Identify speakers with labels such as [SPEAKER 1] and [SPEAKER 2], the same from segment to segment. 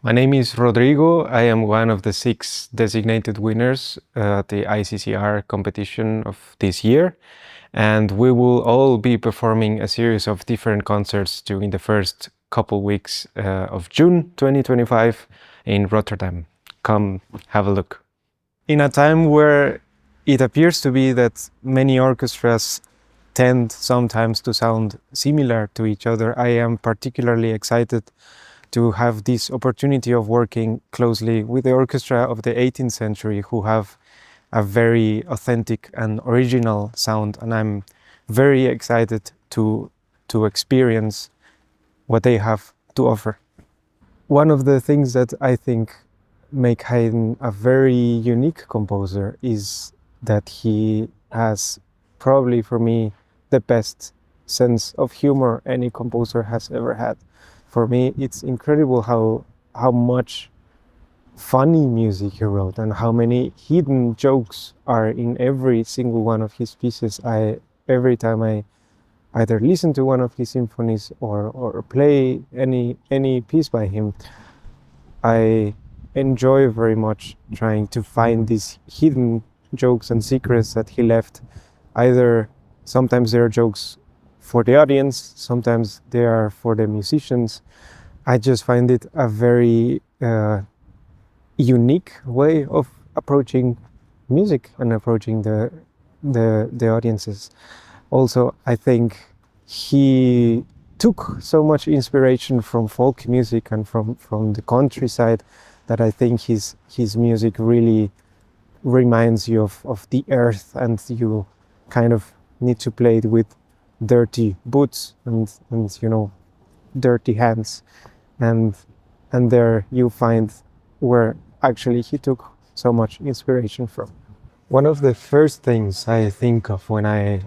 [SPEAKER 1] My name is Rodrigo. I am one of the 6 designated winners at the ICCR competition of this year. And we will all be performing a series of different concerts during the first couple weeks of June 2025 in Rotterdam. Come have a look. In a time where it appears to be that many orchestras tend sometimes to sound similar to each other, I am particularly excited to have this opportunity of working closely with the orchestra of the 18th century, who have a very authentic and original sound, and I'm very excited to experience what they have to offer. One of the things that I think make Haydn a very unique composer is that he has, probably for me, the best sense of humor any composer has ever had. For me, it's incredible how much funny music he wrote and how many hidden jokes are in every single one of his pieces. Every time I either listen to one of his symphonies or play any piece by him, I enjoy very much trying to find these hidden jokes and secrets that he left. Either sometimes they are jokes for the audience, sometimes they are for the musicians. I just find it a very unique way of approaching music and approaching the audiences. Also, I think he took so much inspiration from folk music and from the countryside that I think his music really reminds you of the earth, and you kind of need to play it with dirty boots and dirty hands, and there you find where actually he took so much inspiration from. One of the first things I think of when I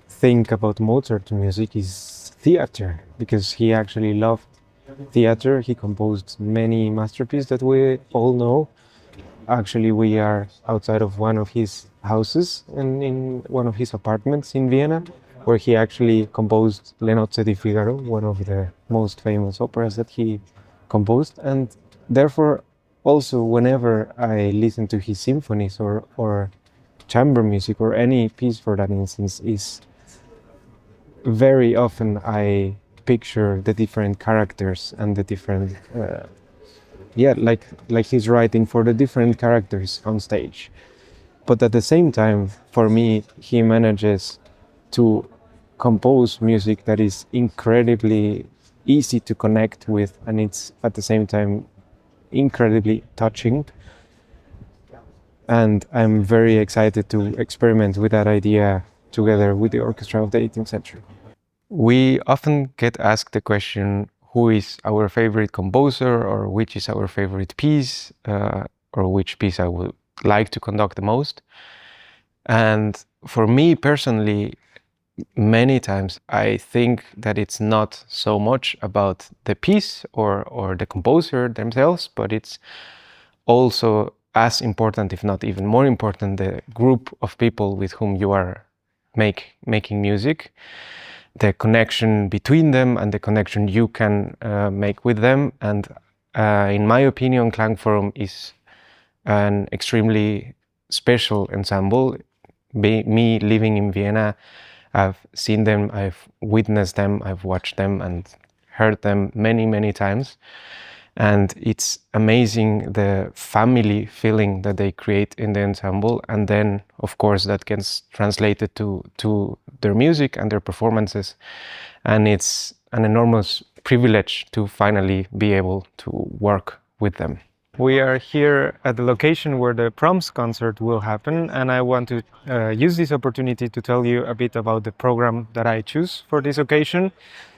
[SPEAKER 1] think about Mozart music is theater, because he actually loved theater. He composed many masterpieces that we all know. Actually, we are outside of one of his houses and in one of his apartments in Vienna, where he actually composed Le Nozze di Figaro, one of the most famous operas that he composed. And therefore, also, whenever I listen to his symphonies or chamber music or any piece for that instance, is very often I picture the different characters and the different like he's writing for the different characters on stage. But at the same time, for me, he manages to compose music that is incredibly easy to connect with, and it's at the same time incredibly touching. And I'm very excited to experiment with that idea together with the orchestra of the 18th century. We often get asked the question, who is our favorite composer, or which is our favorite piece, or which piece I would like to conduct the most. And for me personally, many times I think that it's not so much about the piece or the composer themselves, but it's also as important, if not even more important, the group of people with whom you are making music, the connection between them and the connection you can make with them. And in my opinion, Klangforum is an extremely special ensemble. Me living in Vienna, I've seen them, I've witnessed them, I've watched them and heard them many times. And it's amazing the family feeling that they create in the ensemble. And then, of course, that gets translated to their music and their performances. And it's an enormous privilege to finally be able to work with them. We are here at the location where the Proms concert will happen, and I want to use this opportunity to tell you a bit about the program that I choose for this occasion.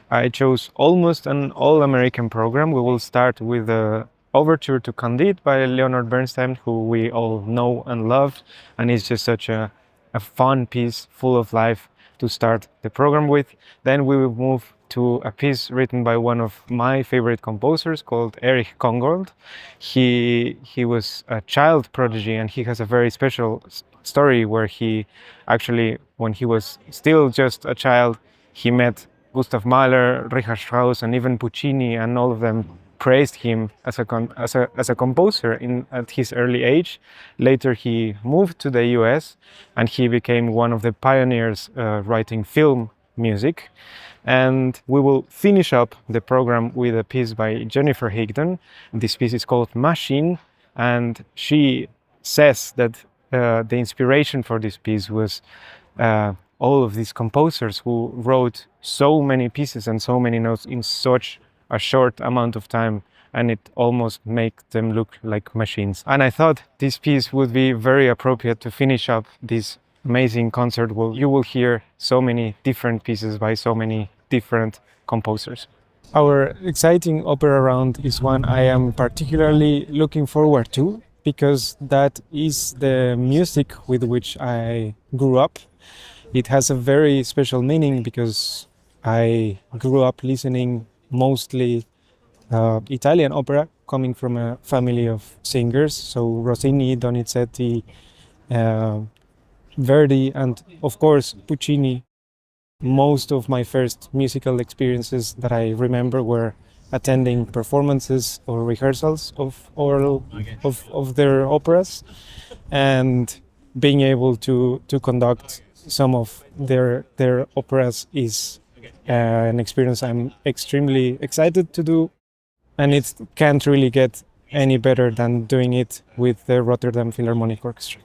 [SPEAKER 1] I chose almost an all-American program. We will start with the Overture to Candide by Leonard Bernstein, who we all know and love, and it's just such a fun piece, full of life to start the program with. Then we will move to a piece written by one of my favorite composers called Erich Kongold. He was a child prodigy, and he has a very special story where he actually, when he was still just a child, he met Gustav Mahler, Richard Strauss, and even Puccini, and all of them praised him as a composer at his early age. Later, he moved to the US and he became one of the pioneers writing film music. And we will finish up the program with a piece by Jennifer Higdon. This piece is called Machine, and she says that the inspiration for this piece was all of these composers who wrote so many pieces and so many notes in such a short amount of time, and it almost makes them look like machines. And I thought this piece would be very appropriate to finish up this amazing concert where you will hear so many different pieces by so many different composers. Our exciting opera round is one I am particularly looking forward to because that is the music with which I grew up. It has a very special meaning because I grew up listening mostly Italian opera, coming from a family of singers, so Rossini, Donizetti, uh, Verdi, and of course Puccini. Most of my first musical experiences that I remember were attending performances or rehearsals of their operas, and being able to conduct some of their operas is an experience I'm extremely excited to do, and it can't really get any better than doing it with the Rotterdam Philharmonic Orchestra.